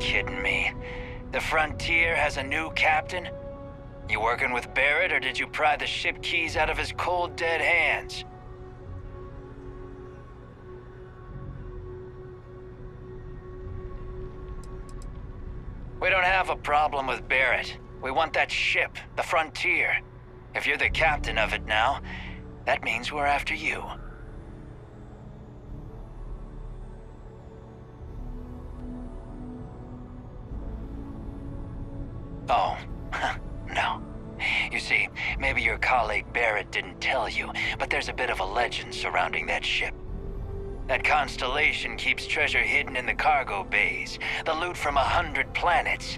kidding me? The Frontier has a new captain? You working with Barrett, or did you pry the ship keys out of his cold, dead hands? We don't have a problem with Barrett. We want that ship, the Frontier. If you're the captain of it now, that means we're after you. Oh, no. You see, maybe your colleague Barrett didn't tell you, but there's a bit of a legend surrounding that ship. That Constellation keeps treasure hidden in the cargo bays, the loot from 100 planets,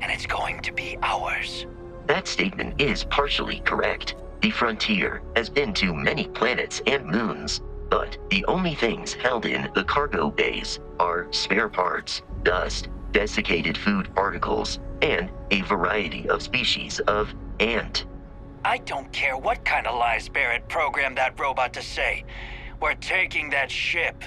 and it's going to be ours. That statement is partially correct. The Frontier has been to many planets and moons, but the only things held in the cargo bays are spare parts, dust, desiccated food particles, and a variety of species of ant. I don't care what kind of lies Barrett programmed that robot to say. We're taking that ship.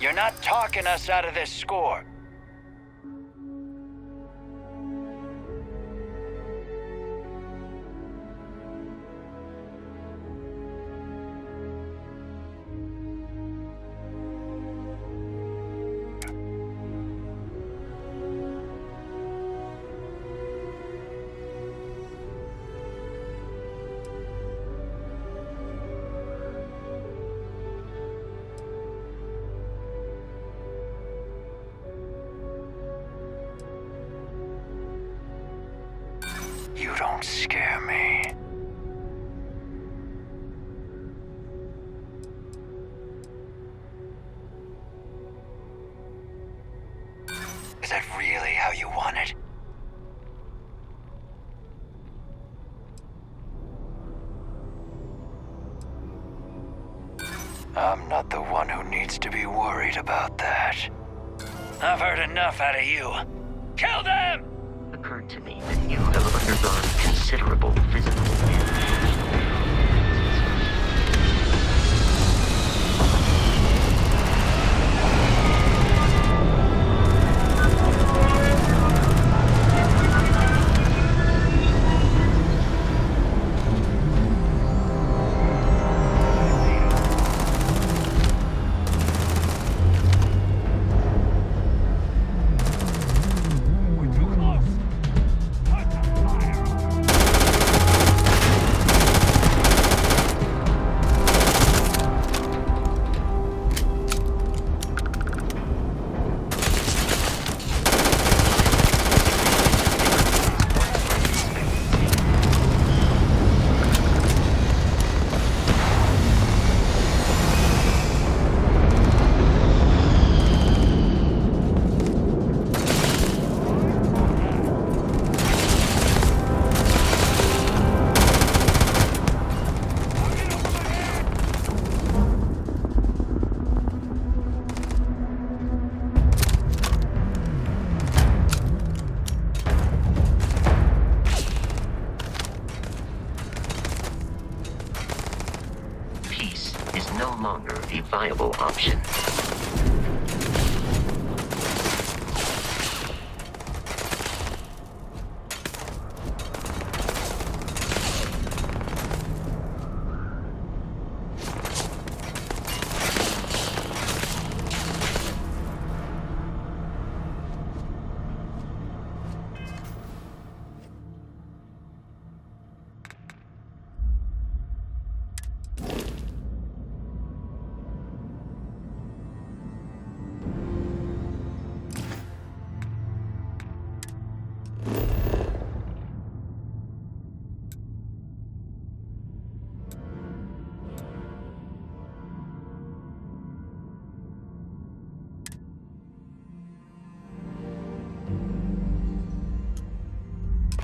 You're not talking us out of this score. You don't scare me. Is that really how you want it? I'm not the one who needs to be worried about that. I've heard enough out of you. Kill them! Occurred to me that you have undergone considerable physical damage. Viable option.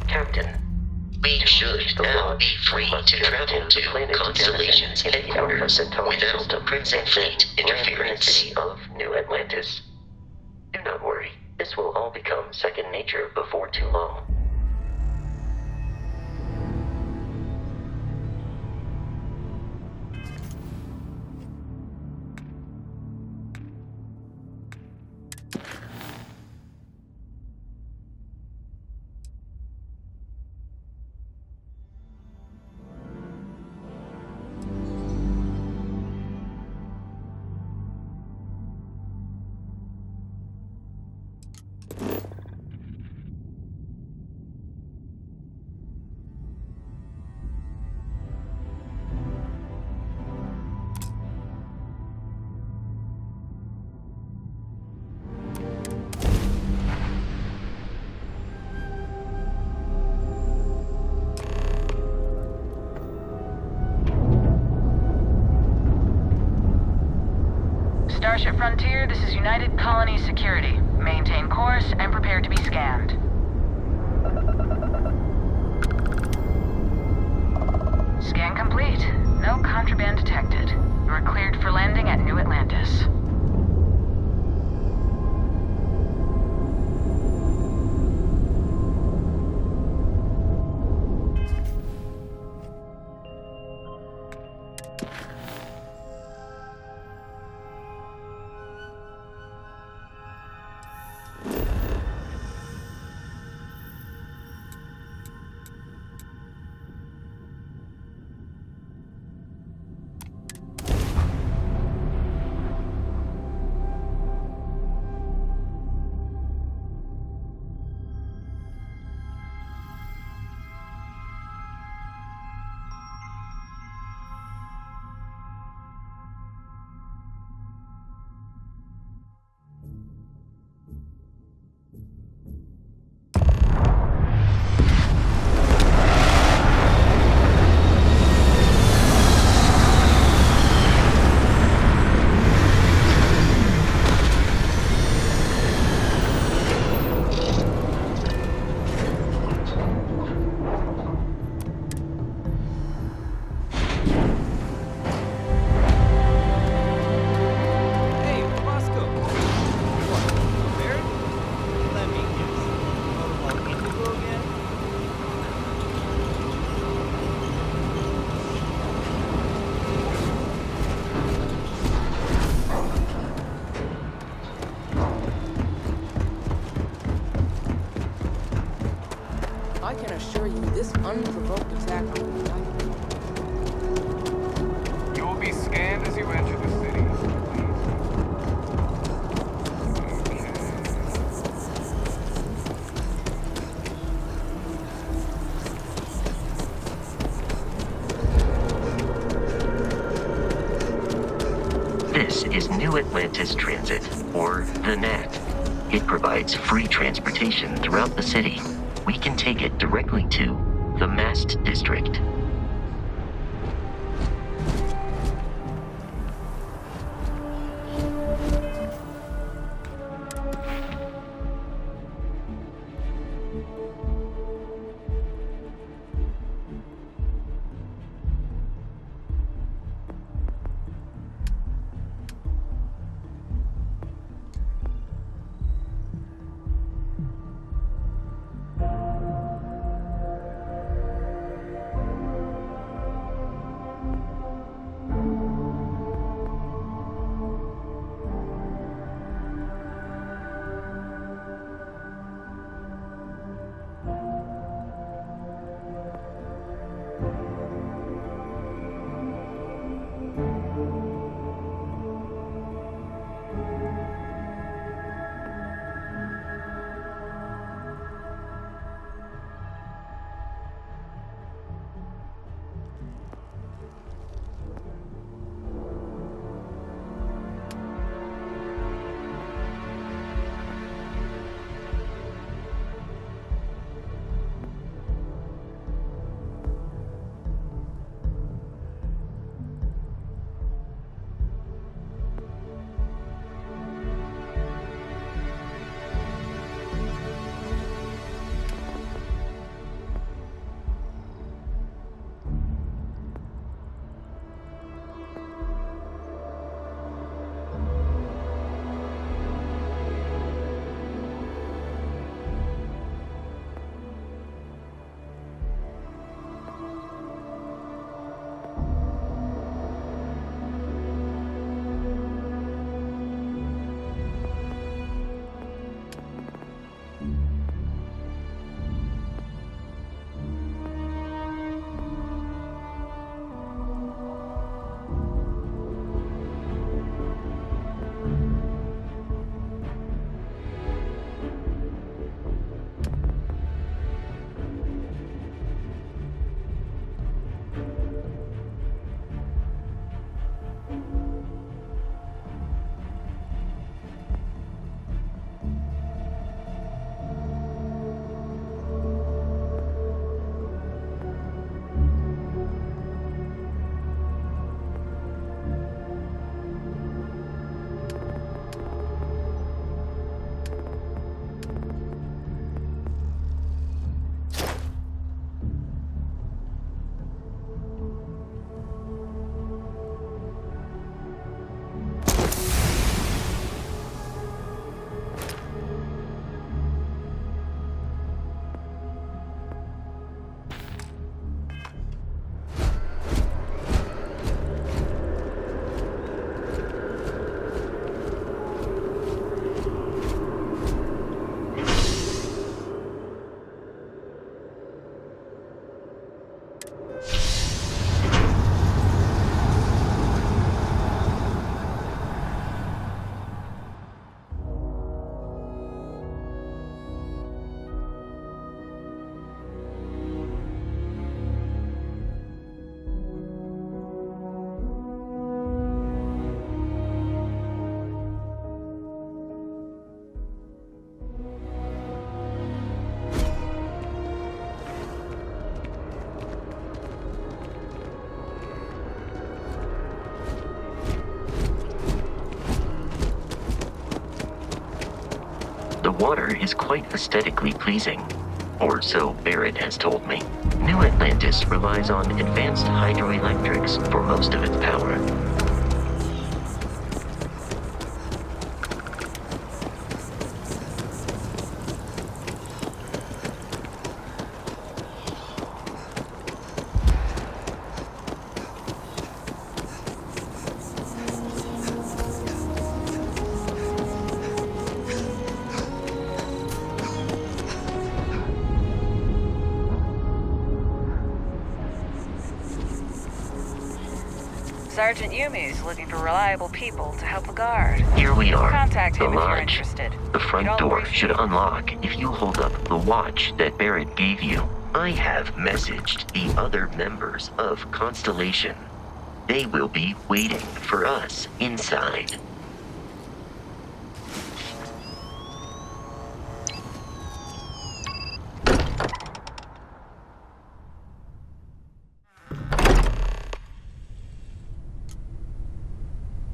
Captain, we should now be free to travel to Constellation's headquarters without present fleet interference. Of New Atlantis. Do not worry, this will all become second nature before too long. Starship Frontier, this is United Colony Security. Maintain course and prepare to be scanned. Scan complete. No contraband detected. You are cleared for landing at New Atlantis. I can assure you this unprovoked attack on the Untitled. You will be scanned as you enter the city. This is New Atlantis Transit, or the NAT. It provides free transportation throughout the city. We can take it directly to the Mast District. water is quite aesthetically pleasing. Or so Barrett has told me. New Atlantis relies on advanced hydroelectrics for most of its power. Sergeant Yumi's looking for reliable people to help the guard. Here we are, Contact the him if you're lodge. interested. The front We'd all door appreciate should it. unlock if you hold up the watch that Barrett gave you. I have messaged the other members of Constellation. They will be waiting for us inside.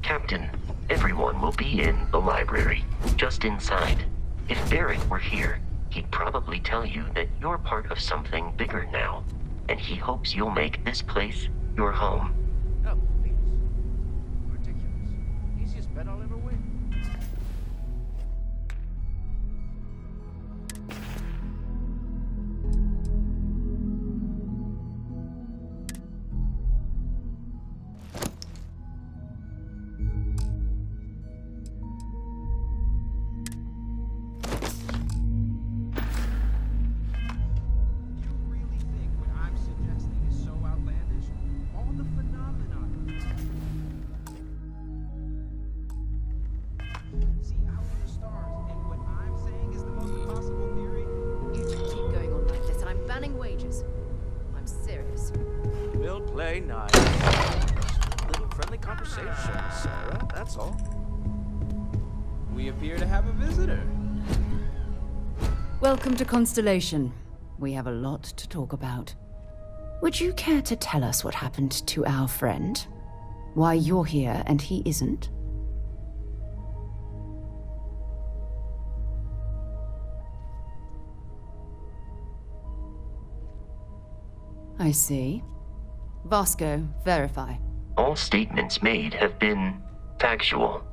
Captain, everyone will be in the library, just inside. If Barrett were here, he'd probably tell you that you're part of something bigger now, and he hopes you'll make this place your home. Oh, please. Ridiculous. Easiest bet I'll ever win. Play nice. Little friendly conversation, Sarah, that's all. We appear to have a visitor. Welcome to Constellation. We have a lot to talk about. Would you care to tell us what happened to our friend? Why you're here and he isn't? I see. Vasco, verify. All statements made have been factual.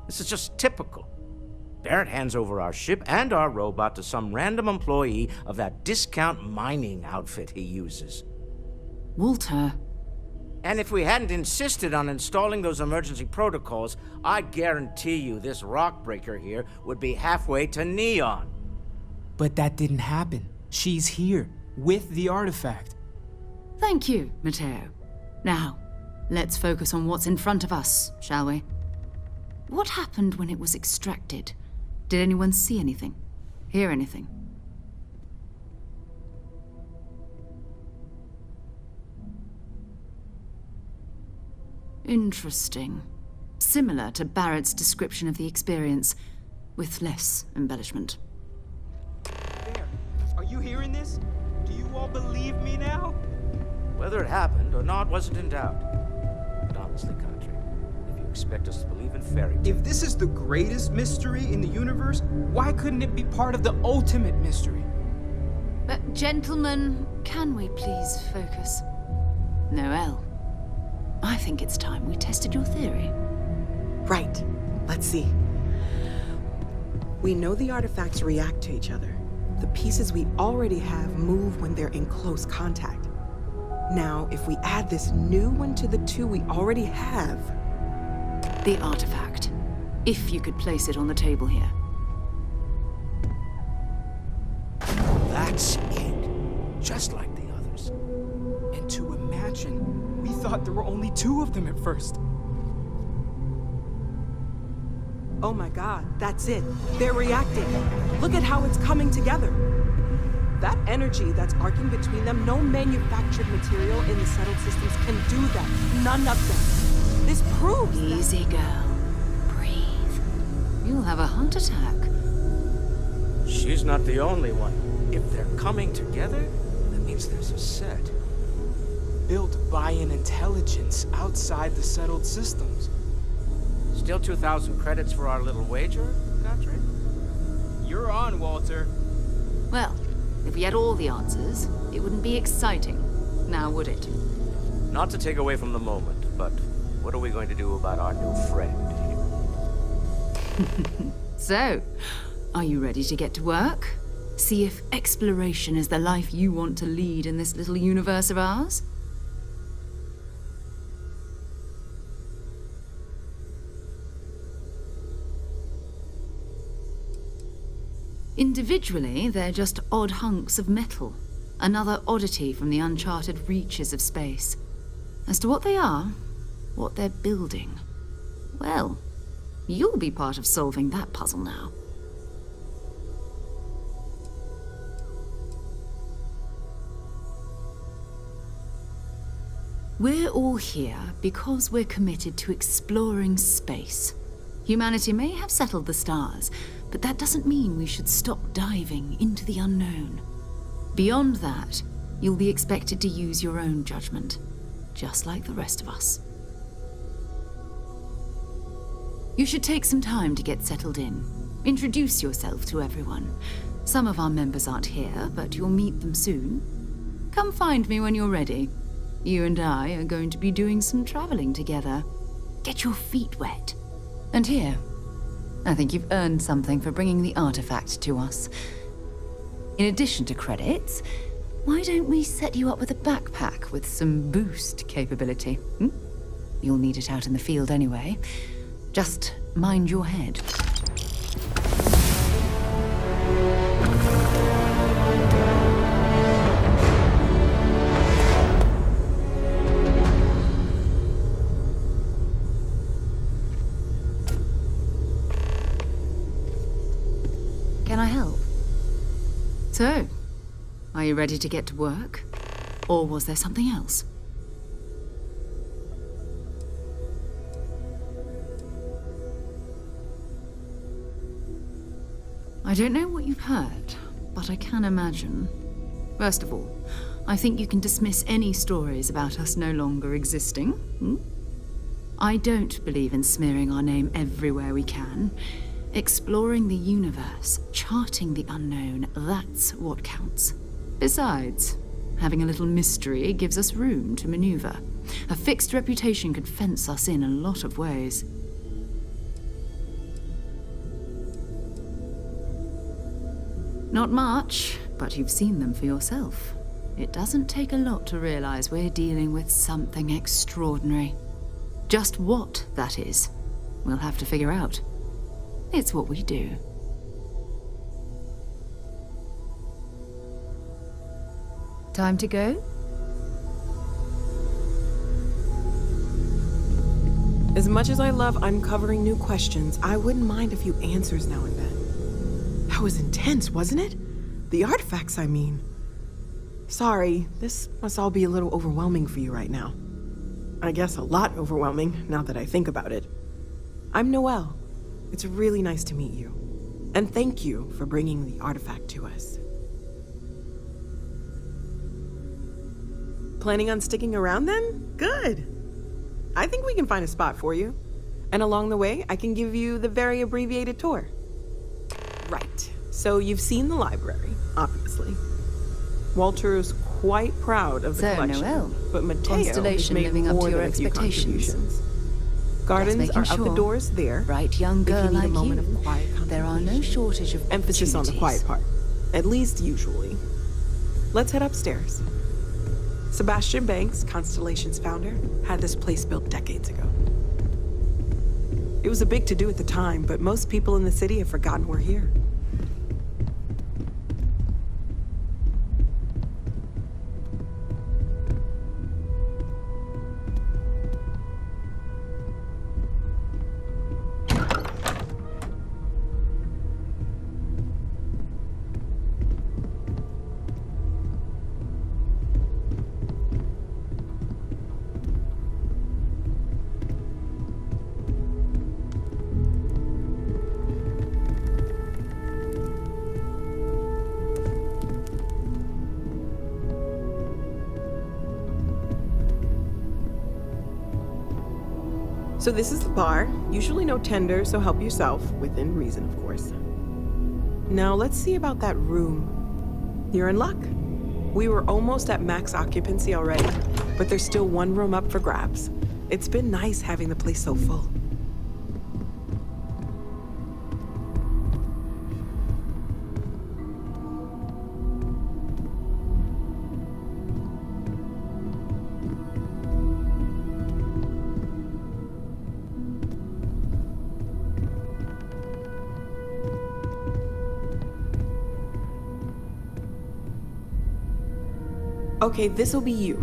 This is just typical. Barrett hands over our ship and our robot to some random employee of that discount mining outfit he uses. Walter. And if we hadn't insisted on installing those emergency protocols, I guarantee you this rock breaker here would be halfway to Neon. But that didn't happen. She's here, with the artifact. Thank you, Matteo. Now, let's focus on what's in front of us, shall we? What happened when it was extracted? Did anyone see anything? Hear anything? Interesting. Similar to Barrett's description of the experience, with less embellishment. There. Are you hearing this? Do you all believe me now? Whether it happened or not wasn't in doubt. But honestly, Country, if you expect us to believe in fairy tales... If this is the greatest mystery in the universe, why couldn't it be part of the ultimate mystery? But gentlemen, can we please focus? Noelle, I think it's time we tested your theory. Right. Let's see. We know the artifacts react to each other. The pieces we already have move when they're in close contact. Now, if we add this new one to the two we already have... The artifact. If you could place it on the table here. That's it. Just like the others. And to imagine, we thought there were only two of them at first. Oh my god, that's it. They're reacting. Look at how it's coming together. That energy that's arcing between them, no manufactured material in the settled systems can do that. None of them. This proves that... Easy, girl. Breathe. You'll have a heart attack. She's not the only one. If they're coming together, that means there's a set. Built by an intelligence outside the settled systems. Still 2,000 credits for our little wager, Country? You're on, Walter. Well, if we had all the answers, it wouldn't be exciting. Now would it? Not to take away from the moment, but what are we going to do about our new friend here? So, are you ready to get to work? See if exploration is the life you want to lead in this little universe of ours? Individually, they're just odd hunks of metal. Another oddity from the uncharted reaches of space. As to what they are, what they're building, well, you'll be part of solving that puzzle now. We're all here because we're committed to exploring space. Humanity may have settled the stars, but that doesn't mean we should stop diving into the unknown. Beyond that, you'll be expected to use your own judgment, just like the rest of us. You should take some time to get settled in. Introduce yourself to everyone. Some of our members aren't here, but you'll meet them soon. Come find me when you're ready. You and I are going to be doing some traveling together. Get your feet wet. And here, I think you've earned something for bringing the artifact to us. In addition to credits, why don't we set you up with a backpack with some boost capability? You'll need it out in the field anyway. Just mind your head. Can I help? So, are you ready to get to work? Or was there something else? I don't know what you've heard, but I can imagine. First of all, I think you can dismiss any stories about us no longer existing. I don't believe in smearing our name everywhere we can. Exploring the universe, charting the unknown, that's what counts. Besides, having a little mystery gives us room to maneuver. A fixed reputation could fence us in a lot of ways. Not much, but you've seen them for yourself. It doesn't take a lot to realize we're dealing with something extraordinary. Just what that is, we'll have to figure out. It's what we do. Time to go? As much as I love uncovering new questions, I wouldn't mind a few answers now and then. That was intense, wasn't it? The artifacts, I mean. Sorry, this must all be a little overwhelming for you right now. I guess a lot overwhelming, now that I think about it. I'm Noelle. It's really nice to meet you. And thank you for bringing the artifact to us. Planning on sticking around then? Good. I think we can find a spot for you. And along the way, I can give you the very abbreviated tour. Right. So you've seen the library, obviously. Walter is quite proud of the collection. Noelle, but Mateo Constellation has made living up more to your than a few expectations. contributions. Gardens are sure. out the doors there. Bright young if you girl need like a moment you, of quiet there are no shortage of emphasis on the quiet opportunities. part. At least usually. Let's head upstairs. Sebastian Banks, Constellation's founder, had this place built decades ago. It was a big to-do at the time, but most people in the city have forgotten we're here. So this is the bar. Usually no tender, so help yourself, within reason, of course. Now let's see about that room. You're in luck. We were almost at max occupancy already, but there's still one room up for grabs. It's been nice having the place so full. Okay, this'll be you.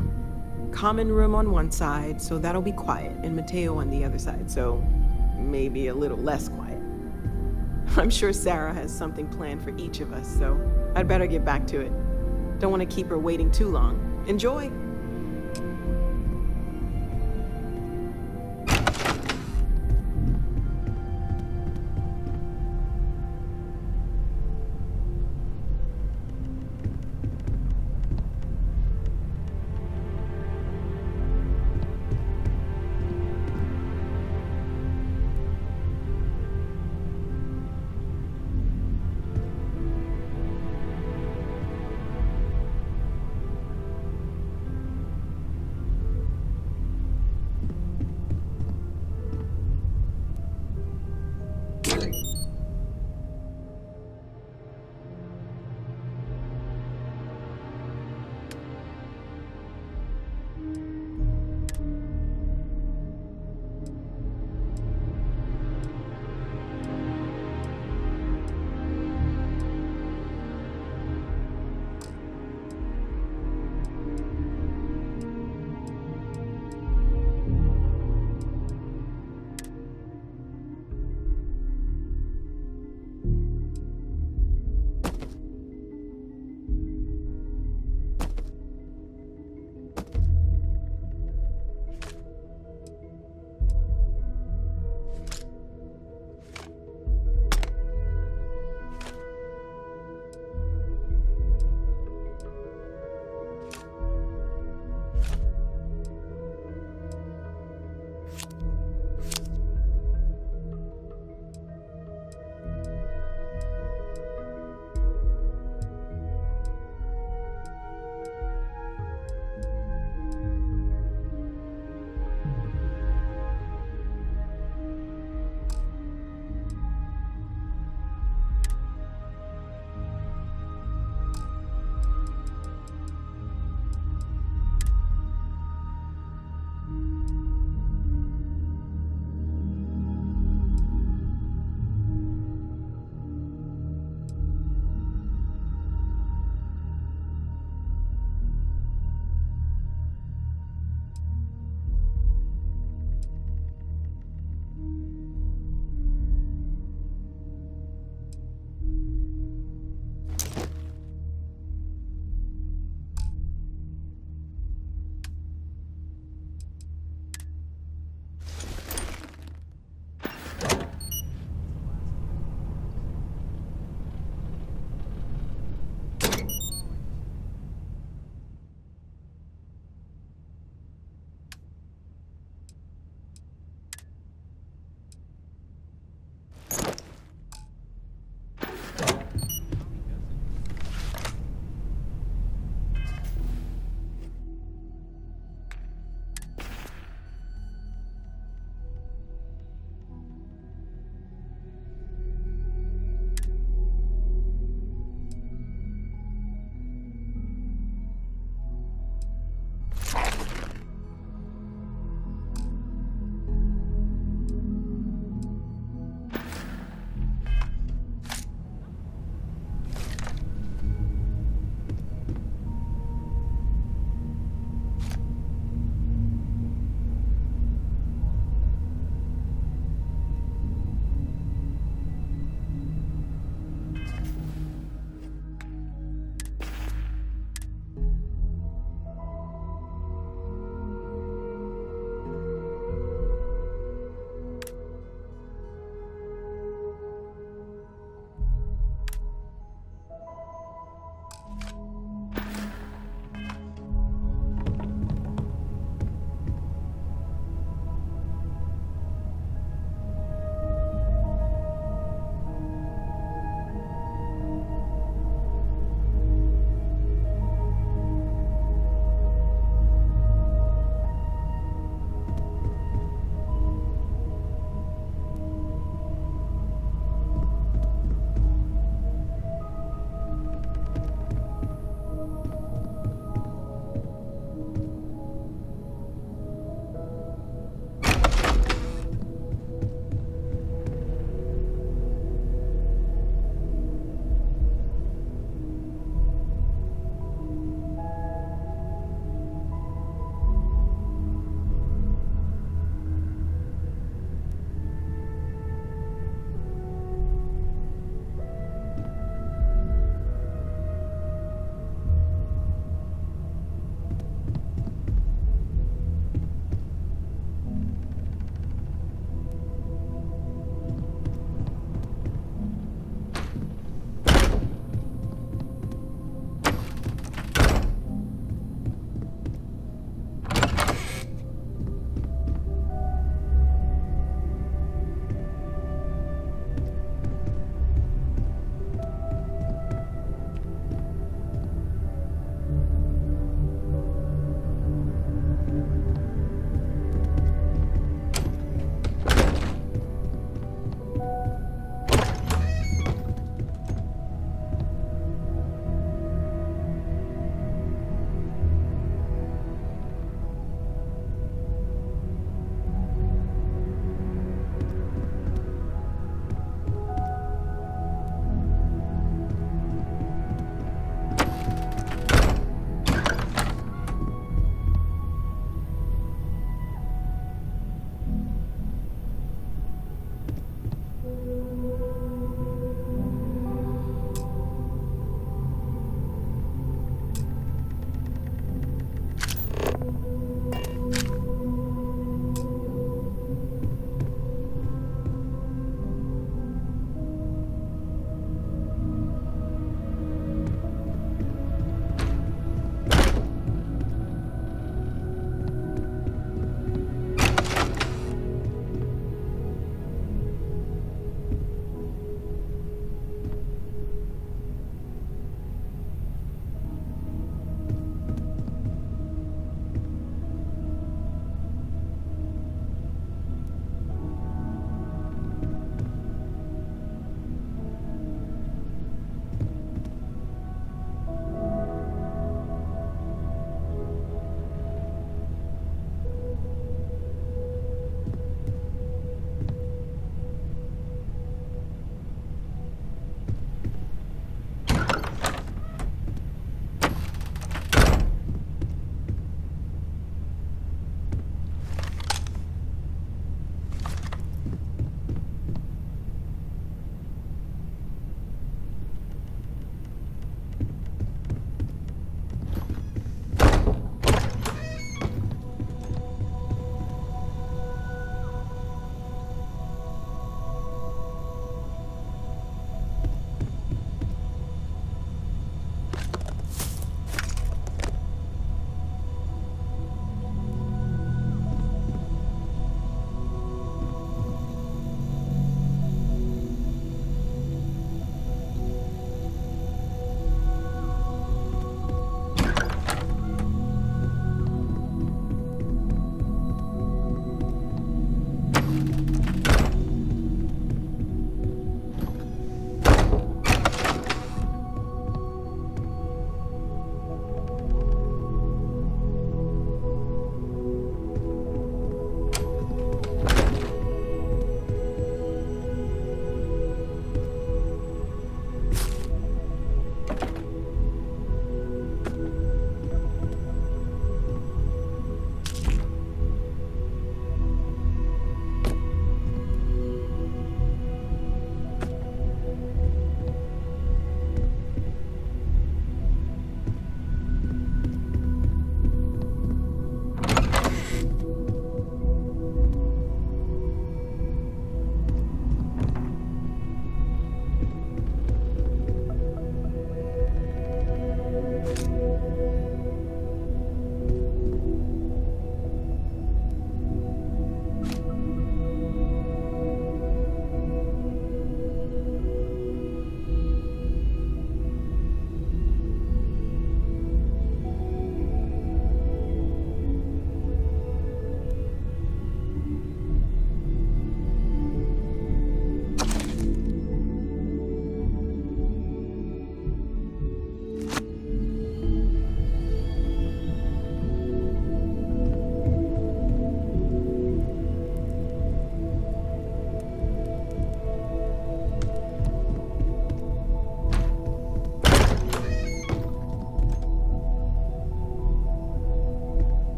Common room on one side, so that'll be quiet, and Mateo on the other side, so maybe a little less quiet. I'm sure Sarah has something planned for each of us, so I'd better get back to it. Don't want to keep her waiting too long. Enjoy!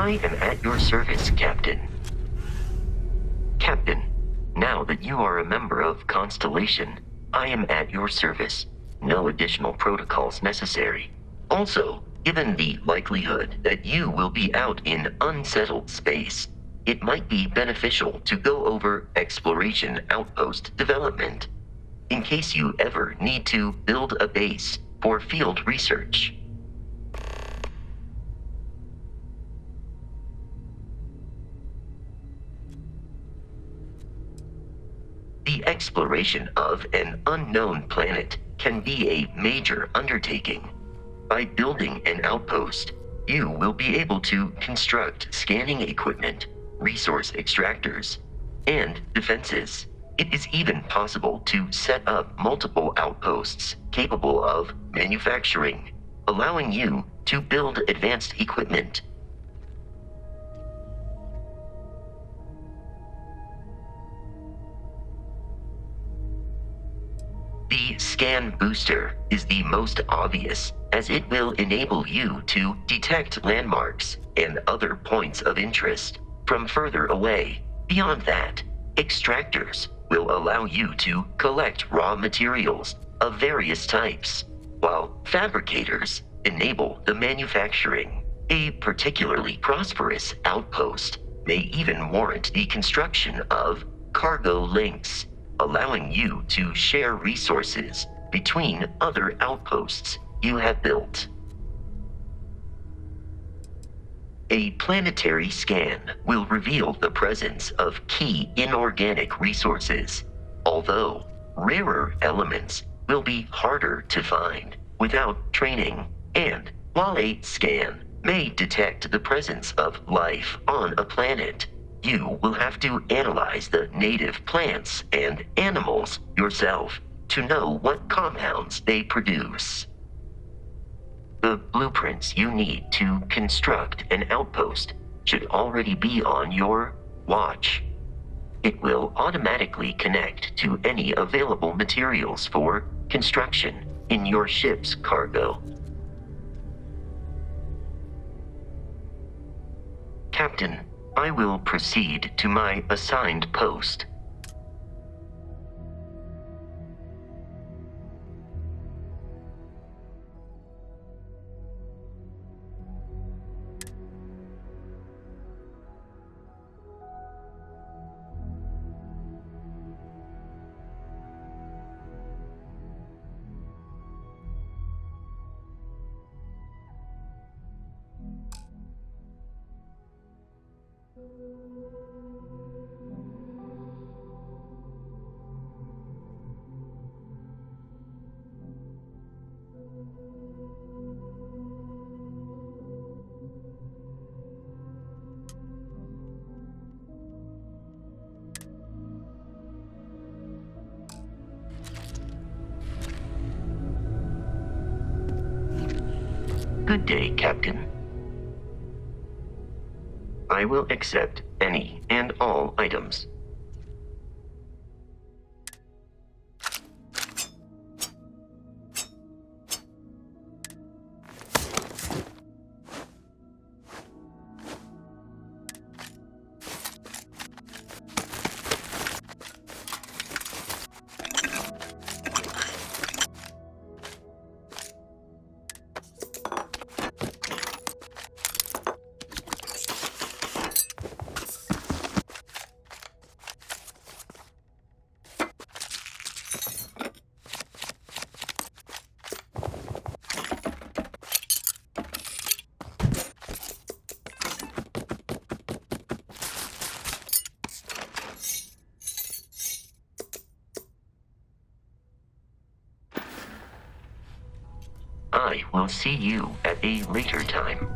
I am at your service, Captain. Captain, now that you are a member of Constellation, I am at your service. No additional protocols necessary. Also, given the likelihood that you will be out in unsettled space, it might be beneficial to go over exploration outpost development, in case you ever need to build a base for field research. The exploration of an unknown planet can be a major undertaking. By building an outpost, you will be able to construct scanning equipment, resource extractors, and defenses. It is even possible to set up multiple outposts capable of manufacturing, allowing you to build advanced equipment. The scan booster is the most obvious, as it will enable you to detect landmarks and other points of interest from further away. Beyond that, extractors will allow you to collect raw materials of various types, while fabricators enable the manufacturing. A particularly prosperous outpost may even warrant the construction of cargo links, allowing you to share resources between other outposts you have built. A planetary scan will reveal the presence of key inorganic resources, although rarer elements will be harder to find without training. And while a scan may detect the presence of life on a planet, you will have to analyze the native plants and animals yourself to know what compounds they produce. The blueprints you need to construct an outpost should already be on your watch. It will automatically connect to any available materials for construction in your ship's cargo. Captain, I will proceed to my assigned post. Good day, Captain. I will accept any and all items. I will see you at a later time.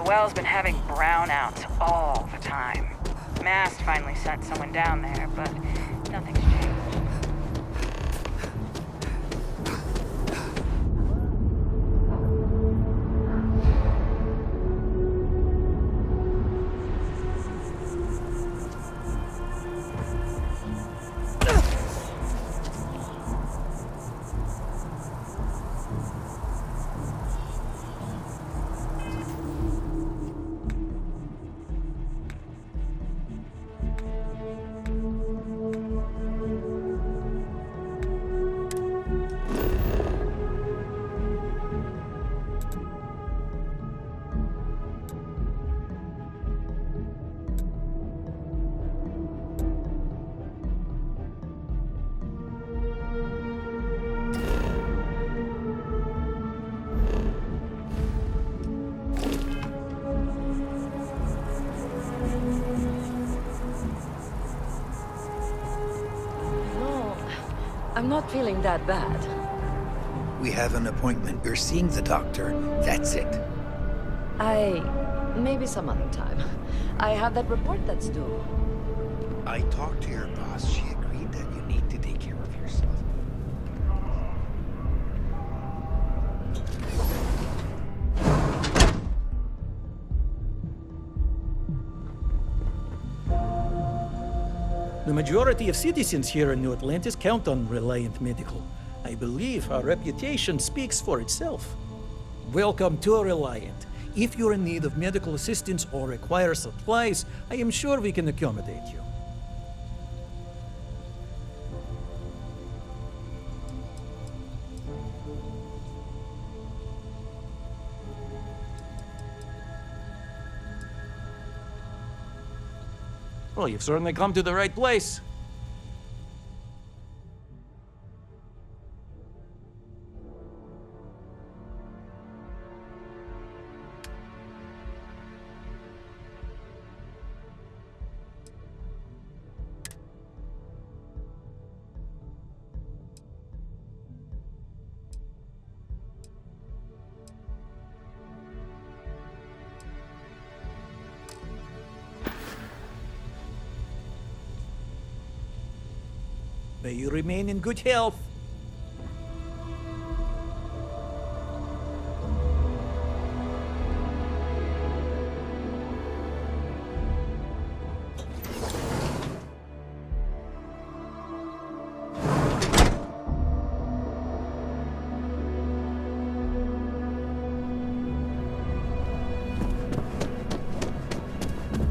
well's been having brownouts all the time. Mast finally sent someone down there, but nothing's changed. I'm not feeling that bad. We have an appointment. You're seeing the doctor. That's it. Maybe some other time. I have that report that's due. I talked to your boss. She agreed that you need to take care of yourself. The majority of citizens here in New Atlantis count on Reliant Medical. I believe our reputation speaks for itself. Welcome to Reliant. If you're in need of medical assistance or require supplies, I am sure we can accommodate you. Well, you've certainly come to the right place. May you remain in good health.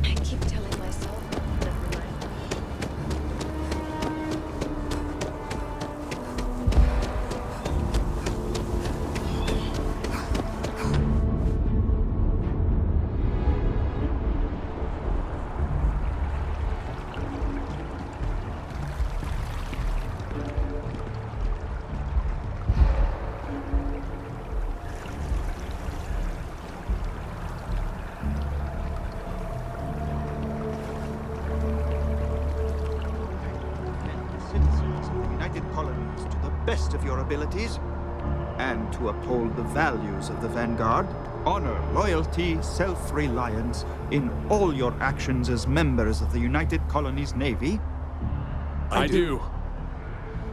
I keep telling myself, never mind. Citizens of the United Colonies to the best of your abilities, and to uphold the values of the Vanguard, honor, loyalty, self-reliance in all your actions as members of the United Colonies Navy. I do.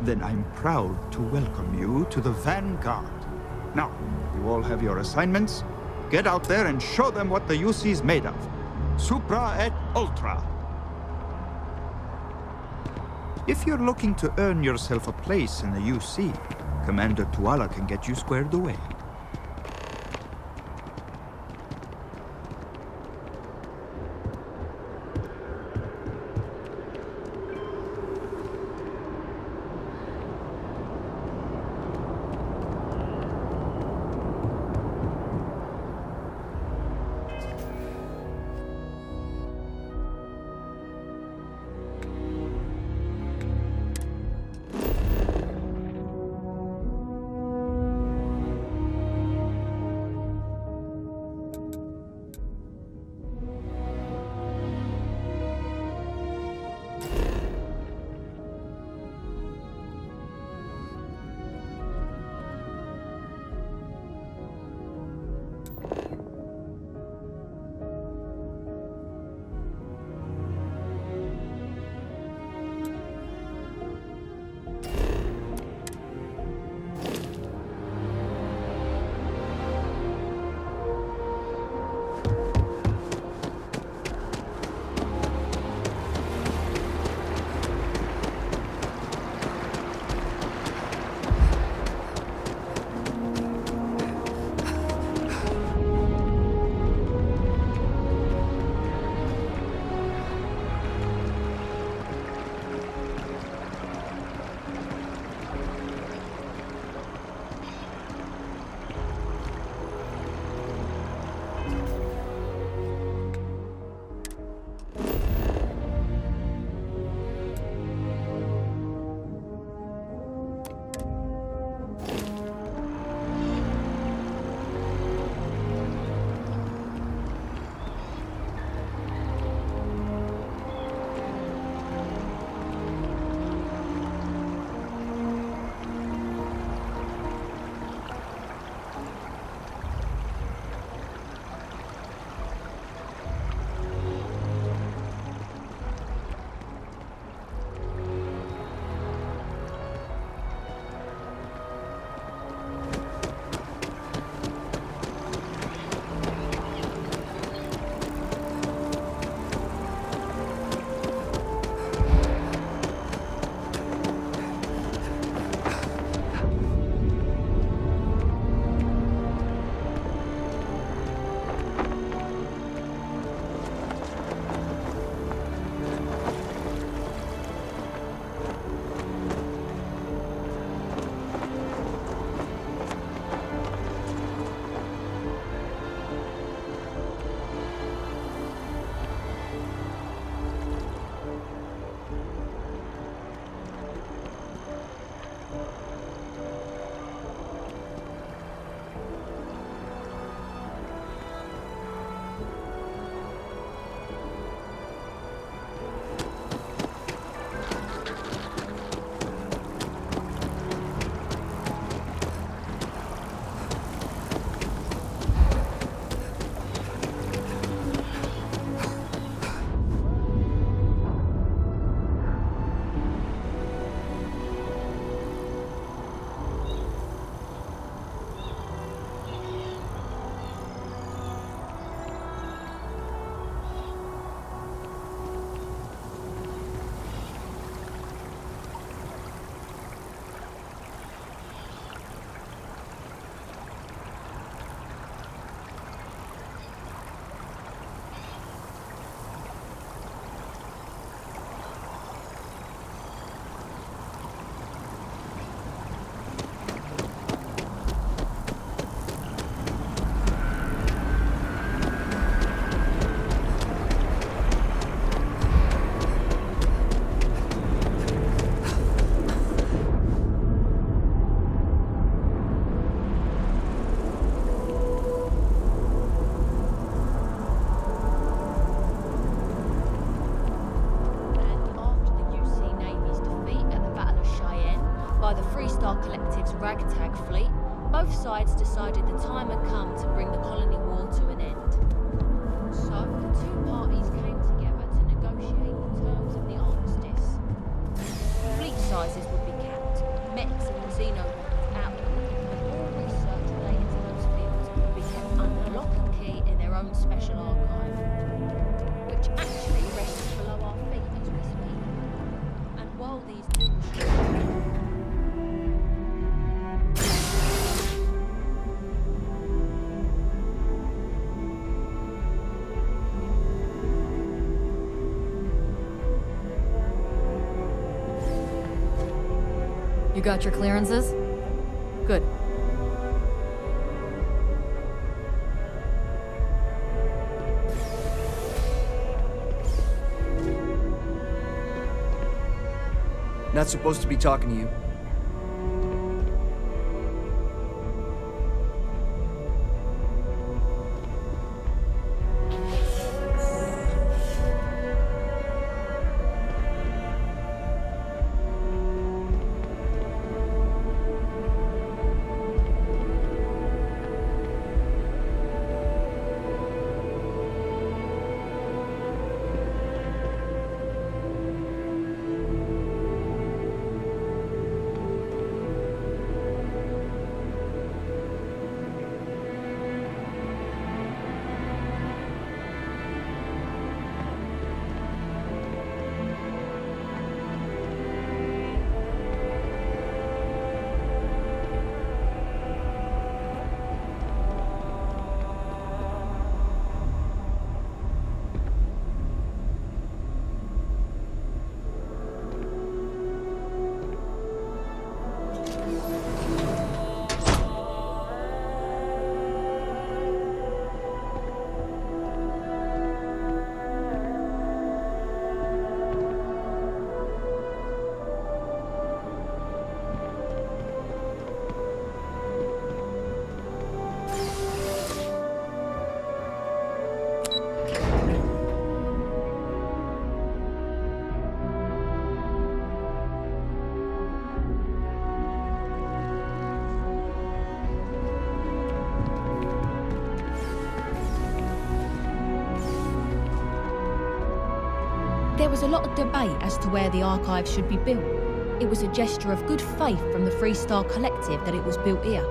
Then I'm proud to welcome you to the Vanguard. Now, you all have your assignments. Get out there and show them what the UC's made of. Supra et Ultra. If you're looking to earn yourself a place in the UC, Commander Tuala can get you squared away. Collective's ragtag fleet, both sides decided the time had come to bring the colony war to an end. So, the two parties came together to negotiate the terms of the armistice. Fleet sizes would be capped, mechs and xenomorphs outlawed, and all research related to those fields would be kept under lock and key in their own special archive, which actually rests below our feet as we speak. And while these new You got your clearances? Good. Not supposed to be talking to you. There was a lot of debate as to where the archive should be built. It was a gesture of good faith from the Freestar Collective that it was built here.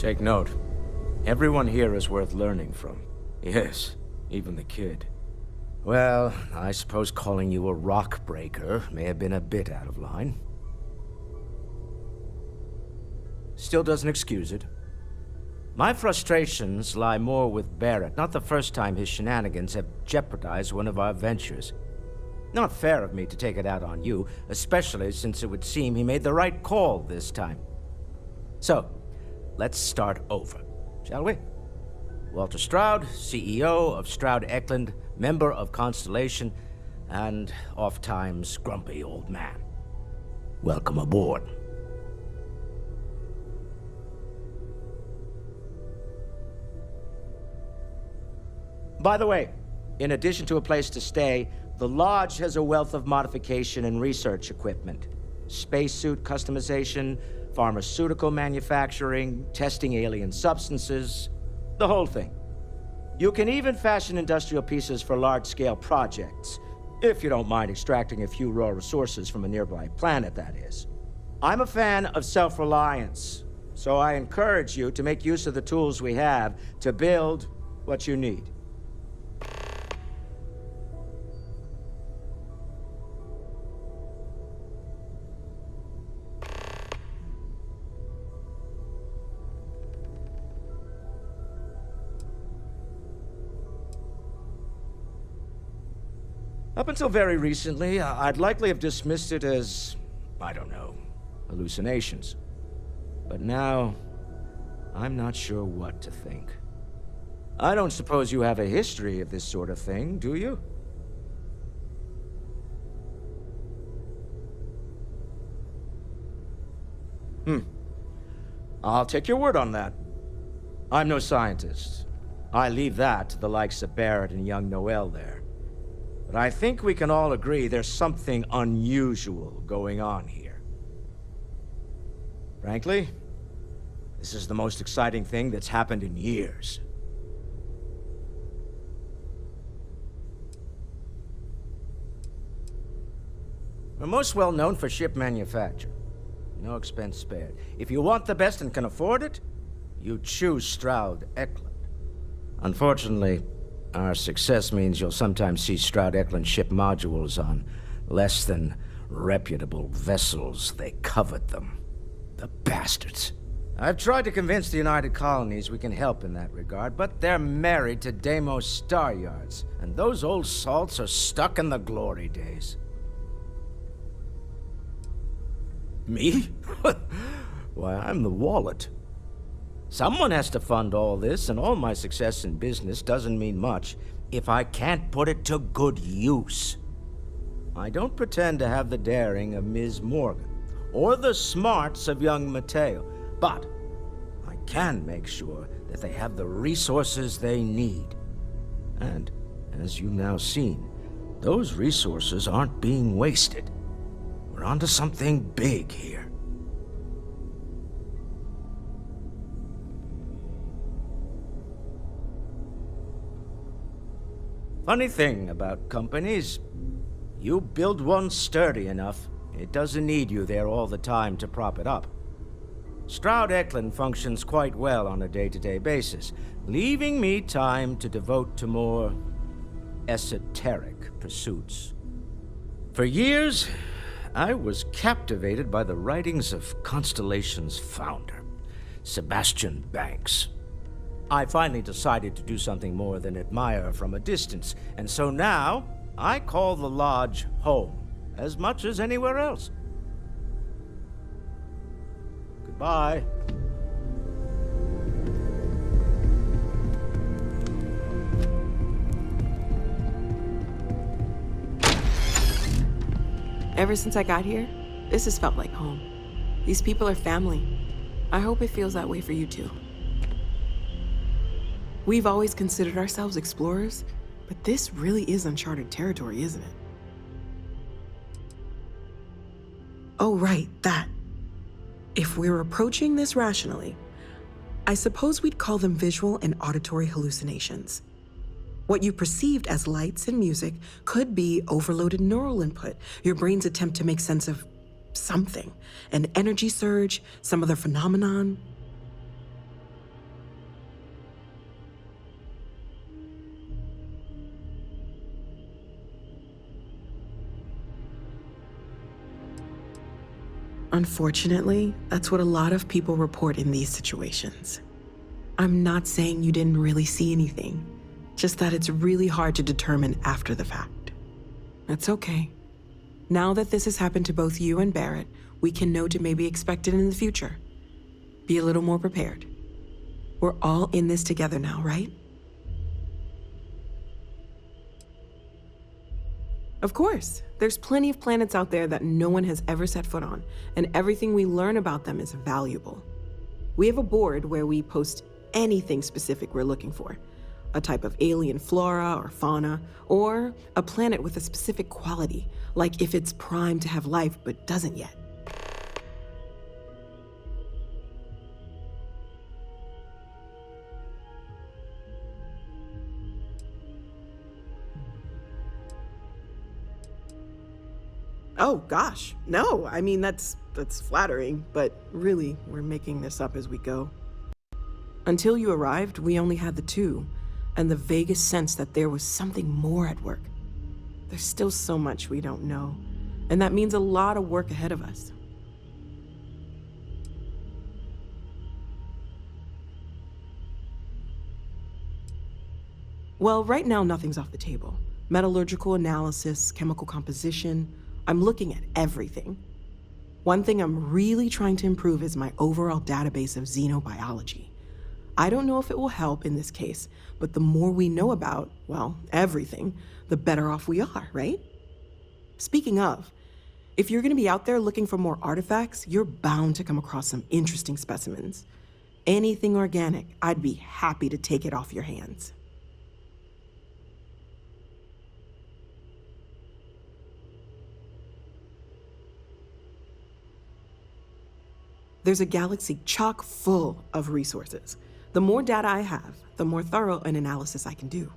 Take note. Everyone here is worth learning from. Yes, even the kid. Well, I suppose calling you a rock breaker may have been a bit out of line. Still doesn't excuse it. My frustrations lie more with Barrett, not the first time his shenanigans have jeopardized one of our ventures. Not fair of me to take it out on you, especially since it would seem he made the right call this time. So, let's start over, shall we? Walter Stroud, CEO of Stroud-Eklund, member of Constellation, and oft-times grumpy old man. Welcome aboard. By the way, in addition to a place to stay, the Lodge has a wealth of modification and research equipment. Spacesuit customization, pharmaceutical manufacturing, testing alien substances, the whole thing. You can even fashion industrial pieces for large-scale projects, if you don't mind extracting a few raw resources from a nearby planet, that is. I'm a fan of self-reliance, so I encourage you to make use of the tools we have to build what you need. Up until very recently, I'd likely have dismissed it as, I don't know, hallucinations. But now, I'm not sure what to think. I don't suppose you have a history of this sort of thing, do you? I'll take your word on that. I'm no scientist. I leave that to the likes of Barrett and young Noel there. But I think we can all agree there's something unusual going on here. Frankly, this is the most exciting thing that's happened in years. We're most well known for ship manufacture. No expense spared. If you want the best and can afford it, you choose Stroud-Eklund. Unfortunately, our success means you'll sometimes see Stroud-Eklund ship modules on less than reputable vessels. They covet them. The bastards. I've tried to convince the United Colonies we can help in that regard, but they're married to Deimos Star Yards, and those old salts are stuck in the glory days. Me? Why, I'm the wallet. Someone has to fund all this, and all my success in business doesn't mean much if I can't put it to good use. I don't pretend to have the daring of Ms. Morgan, or the smarts of young Mateo, but I can make sure that they have the resources they need. And, as you've now seen, those resources aren't being wasted. We're onto something big here. Funny thing about companies, you build one sturdy enough, it doesn't need you there all the time to prop it up. Stroud-Eklund functions quite well on a day-to-day basis, leaving me time to devote to more esoteric pursuits. For years, I was captivated by the writings of Constellation's founder, Sebastian Banks. I finally decided to do something more than admire from a distance, and so now I call the Lodge home as much as anywhere else. Goodbye. Ever since I got here, this has felt like home. These people are family. I hope it feels that way for you too. We've always considered ourselves explorers, but this really is uncharted territory, isn't it? Oh, right, that. If we're approaching this rationally, I suppose we'd call them visual and auditory hallucinations. What you perceived as lights and music could be overloaded neural input, your brain's attempt to make sense of something, an energy surge, some other phenomenon. Unfortunately, that's what a lot of people report in these situations. I'm not saying you didn't really see anything, just that it's really hard to determine after the fact. That's okay. Now that this has happened to both you and Barrett, we can know to maybe expect it in the future. Be a little more prepared. We're all in this together now, right? Of course. There's plenty of planets out there that no one has ever set foot on, and everything we learn about them is valuable. We have a board where we post anything specific we're looking for. A type of alien flora or fauna, or a planet with a specific quality, like if it's primed to have life but doesn't yet. Oh gosh, no, I mean that's flattering, but really, we're making this up as we go. Until you arrived, we only had the two, and the vaguest sense that there was something more at work. There's still so much we don't know, and that means a lot of work ahead of us. Well, right now nothing's off the table. Metallurgical analysis, chemical composition, I'm looking at everything. One thing I'm really trying to improve is my overall database of xenobiology. I don't know if it will help in this case, but the more we know about, well, everything, the better off we are, right? Speaking of, if you're gonna be out there looking for more artifacts, you're bound to come across some interesting specimens. Anything organic, I'd be happy to take it off your hands. There's a galaxy chock full of resources. The more data I have, the more thorough an analysis I can do.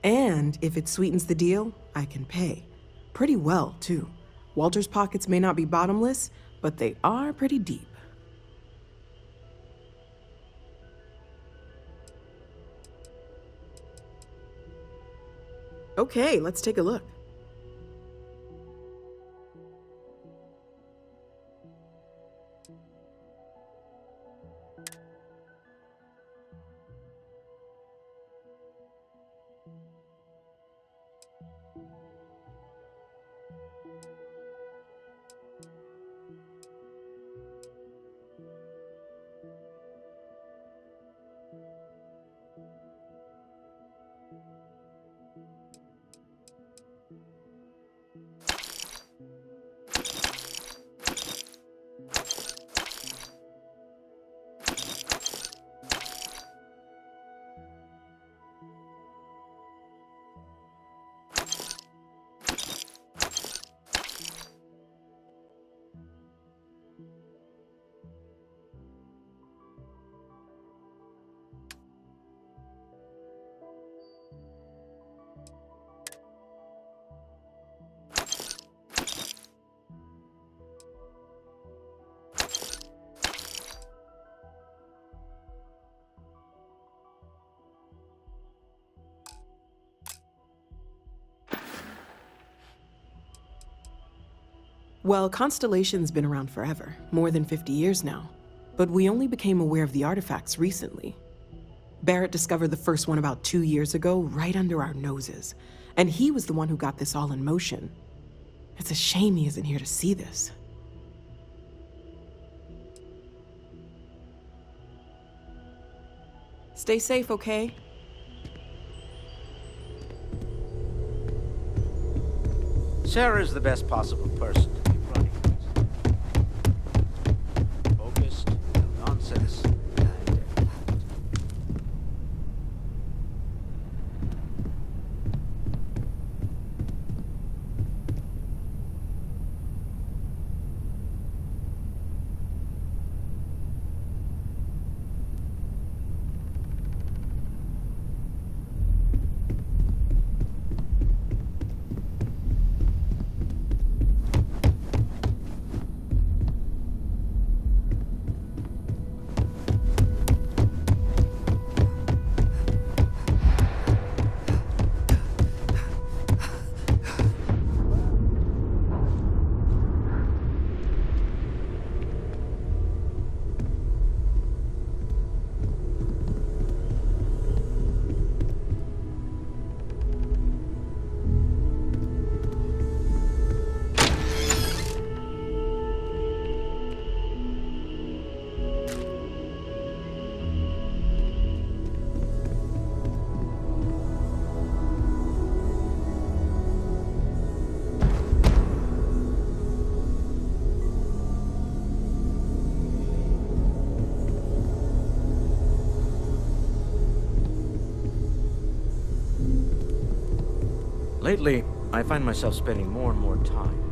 And if it sweetens the deal, I can pay. Pretty well, too. Walter's pockets may not be bottomless, but they are pretty deep. Okay, let's take a look. Well, Constellation's been around forever, more than 50 years now. But we only became aware of the artifacts recently. Barrett discovered the first one about 2 years ago, right under our noses. And he was the one who got this all in motion. It's a shame he isn't here to see this. Stay safe, okay? Sarah's the best possible person to be running this. Focused, no nonsense. Lately, I find myself spending more and more time